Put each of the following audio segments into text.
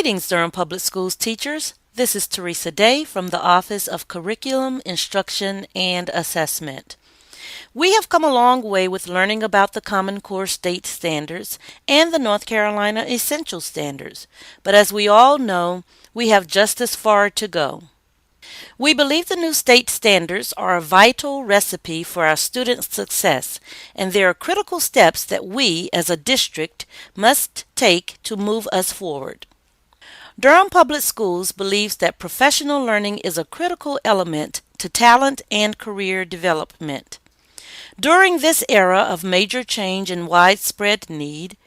Greetings, Durham Public Schools teachers. This is Teresa Day from the Office of Curriculum, Instruction, and Assessment. We have come a long way with learning about the Common Core state standards and the North Carolina Essential Standards, but as we all know, we have just as far to go. We believe the new state standards are a vital recipe for our students' success, and there are critical steps that we, as a district, must take to move us forward. Durham Public Schools believes that professional learning is a critical element to talent and career development. During this era of major change and widespread need,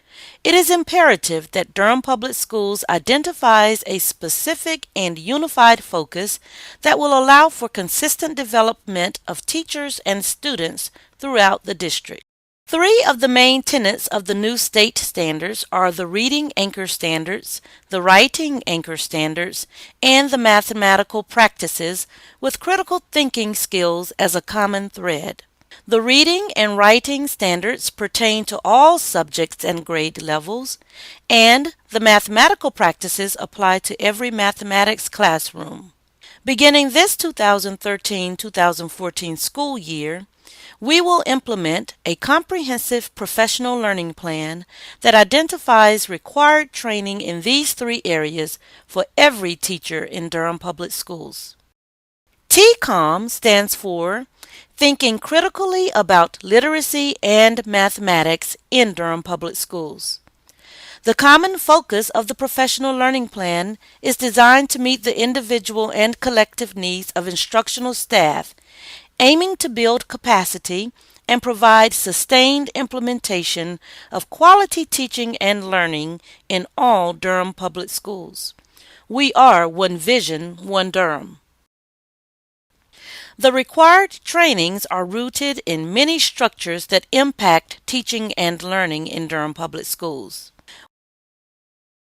it is imperative that Durham Public Schools identifies a specific and unified focus that will allow for consistent development of teachers and students throughout the district. Three of the main tenets of the new state standards are the Reading Anchor Standards, the Writing Anchor Standards, and the Mathematical Practices, with critical thinking skills as a common thread. The Reading and Writing Standards pertain to all subjects and grade levels, and the Mathematical Practices apply to every mathematics classroom. Beginning this 2013-2014 school year, we will implement a comprehensive professional learning plan that identifies required training in these three areas for every teacher in Durham Public Schools. TCOM stands for Thinking Critically About Literacy and Mathematics in Durham Public Schools. The common focus of the professional learning plan is designed to meet the individual and collective needs of instructional staff, aiming to build capacity and provide sustained implementation of quality teaching and learning in all Durham Public Schools. We are one vision, one Durham. The required trainings are rooted in many structures that impact teaching and learning in Durham Public Schools.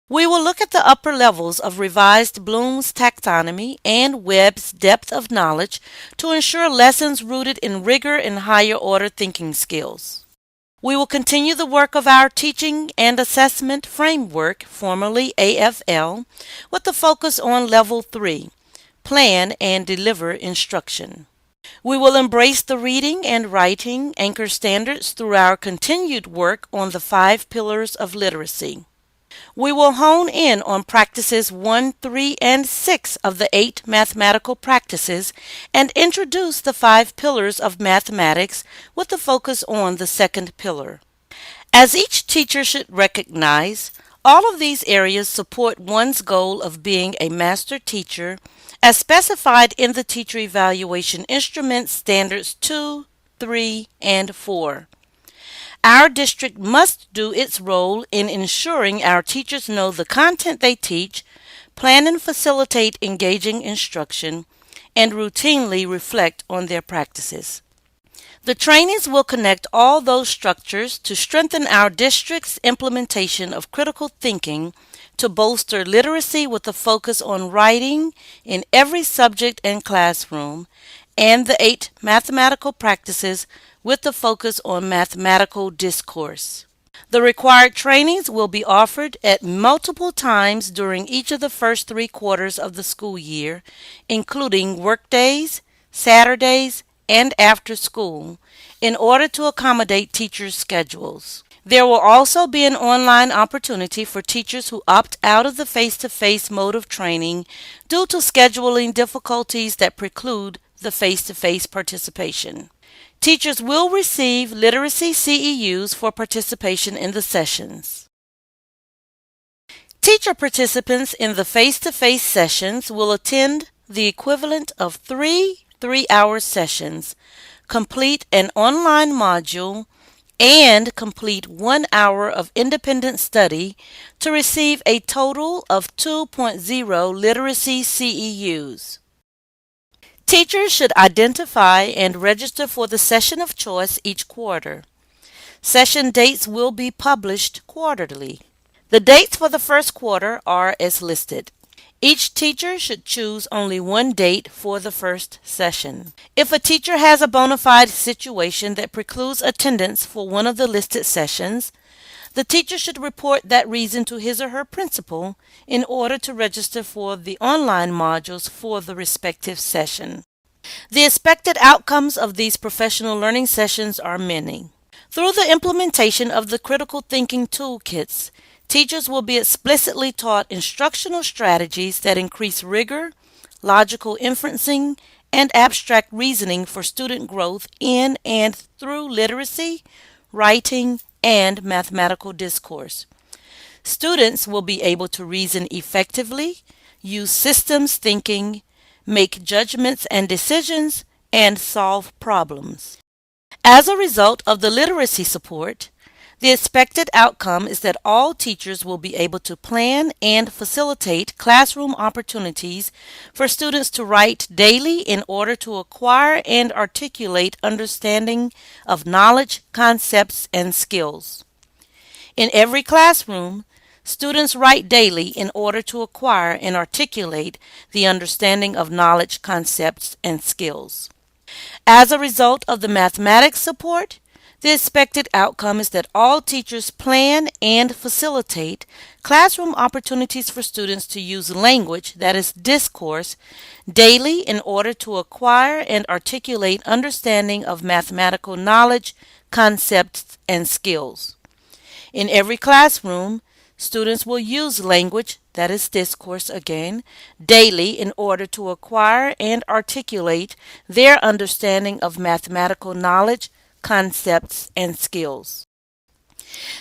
We will look at the upper levels of revised Bloom's taxonomy and Webb's depth of knowledge to ensure lessons rooted in rigor and higher order thinking skills. We will continue the work of our Teaching and Assessment Framework, formerly AFL, with the focus on Level 3, Plan and Deliver Instruction. We will embrace the Reading and Writing Anchor Standards through our continued work on the 5 pillars of literacy. We will hone in on practices 1, 3, and 6 of the 8 mathematical practices and introduce the 5 pillars of mathematics with the focus on the second pillar. As each teacher should recognize, all of these areas support one's goal of being a master teacher as specified in the Teacher Evaluation Instrument Standards 2, 3, and 4. Our district must do its role in ensuring our teachers know the content they teach, plan and facilitate engaging instruction, and routinely reflect on their practices. The trainings will connect all those structures to strengthen our district's implementation of critical thinking, to bolster literacy with a focus on writing in every subject and classroom, and the 8 mathematical practices with the focus on mathematical discourse. The required trainings will be offered at multiple times during each of the first 3 quarters of the school year, including workdays, Saturdays, and after school, in order to accommodate teachers' schedules. There will also be an online opportunity for teachers who opt out of the face-to-face mode of training due to scheduling difficulties that preclude the face-to-face participation. Teachers will receive literacy CEUs for participation in the sessions. Teacher participants in the face-to-face sessions will attend the equivalent of 3 3-hour sessions, complete an online module, and complete 1 hour of independent study to receive a total of 2.0 literacy CEUs. Teachers should identify and register for the session of choice each quarter. Session dates will be published quarterly. The dates for the first quarter are as listed. Each teacher should choose only one date for the first session. If a teacher has a bona fide situation that precludes attendance for one of the listed sessions, the teacher should report that reason to his or her principal in order to register for the online modules for the respective session. The expected outcomes of these professional learning sessions are many. Through the implementation of the critical thinking toolkits, teachers will be explicitly taught instructional strategies that increase rigor, logical inferencing, and abstract reasoning for student growth in and through literacy, writing, and mathematical discourse. Students will be able to reason effectively, use systems thinking, make judgments and decisions, and solve problems. As a result of the literacy support, the expected outcome is that all teachers will be able to plan and facilitate classroom opportunities for students to write daily in order to acquire and articulate understanding of knowledge, concepts, and skills. In every classroom, students write daily in order to acquire and articulate the understanding of knowledge, concepts, and skills. As a result of the mathematics support, the expected outcome is that all teachers plan and facilitate classroom opportunities for students to use language, that is discourse, daily in order to acquire and articulate understanding of mathematical knowledge, concepts, and skills. In every classroom, students will use language, that is discourse again, daily in order to acquire and articulate their understanding of mathematical knowledge, concepts, and skills.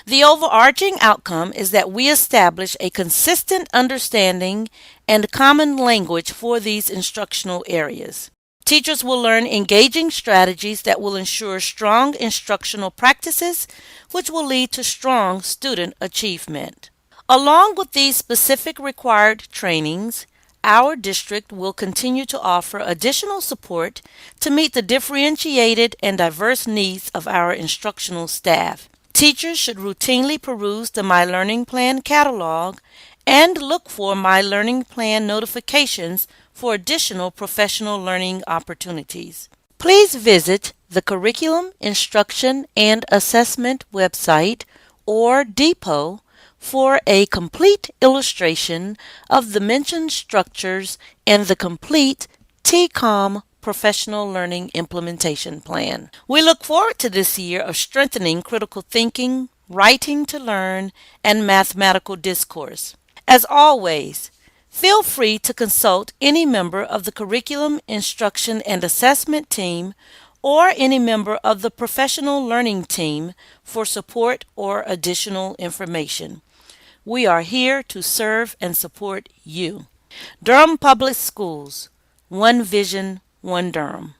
The overarching outcome is that we establish a consistent understanding and common language for these instructional areas. Teachers will learn engaging strategies that will ensure strong instructional practices, which will lead to strong student achievement. Along with these specific required trainings, our district will continue to offer additional support to meet the differentiated and diverse needs of our instructional staff. Teachers should routinely peruse the My Learning Plan catalog and look for My Learning Plan notifications for additional professional learning opportunities. Please visit the Curriculum, Instruction, and Assessment website, or DPO, for a complete illustration of the mentioned structures and the complete TCOM Professional Learning Implementation Plan. We look forward to this year of strengthening critical thinking, writing to learn, and mathematical discourse. As always, feel free to consult any member of the Curriculum, Instruction, and Assessment team or any member of the Professional Learning team for support or additional information. We are here to serve and support you. Durham Public Schools, one vision, one Durham.